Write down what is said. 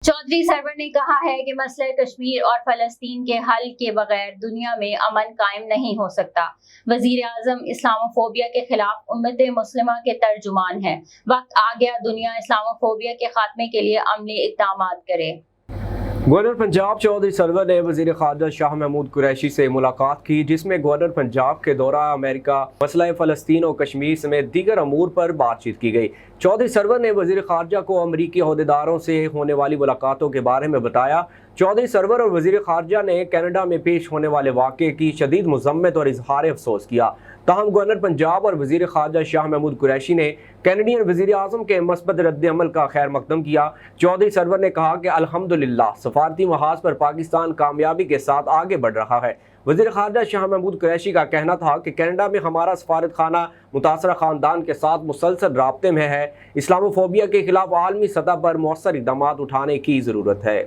Chaudhary server ने कहा है कि मसला कश्मीर और फलस्तीन के हल के बगैर दुनिया में अमन कायम नहीं हो सकता। वजीर आजम इस्लामोफोबिया के खिलाफ उम्मत मुस्लिमा के तर्जुमान हैं। वक्त आ गया दुनिया इस्लामोफोबिया के खात्मे के लिए अमली इक़दामात करे। गवर्नर पंजाब चौधरी सरवर ने वज़ीर ख़ारजा शाह महमूद कुरैशी से मुलाकात की, जिसमें गवर्नर पंजाब के दौरा अमेरिका, मसला फ़लस्तीन और कश्मीर समेत दीगर अमूर पर बातचीत की गई। चौधरी सरवर ने वज़ीर ख़ारजा को अमरीकी अहदेदारों से होने वाली मुलाकातों के बारे में बताया। चौधरी सरवर और वज़ीर ख़ारजा ने कनाडा में पेश होने वाले वाक़े की शदीद मज़म्मत और इजहार अफसोस किया। ताहम गवर्नर पंजाब और वज़ीर ख़ारजा शाह महमूद कुरैशी ने कैनेडियन वज़ीर आज़म के मस्बत रद्द अमल का खैर मकदम किया। चौधरी सरवर ने कहा कि अल्हम्दुलिल्लाह सफारती महाज पर पाकिस्तान कामयाबी के साथ आगे बढ़ रहा है। वज़ीर ख़ारजा शाह महमूद कुरैशी का कहना था कि कनाडा में हमारा सफारत खाना मुतासरा ख़ानदान के साथ मुसलसल राब्ते में है। इस्लामोफोबिया के खिलाफ आलमी सतह पर मौसर इक़दामात उठाने की ज़रूरत है।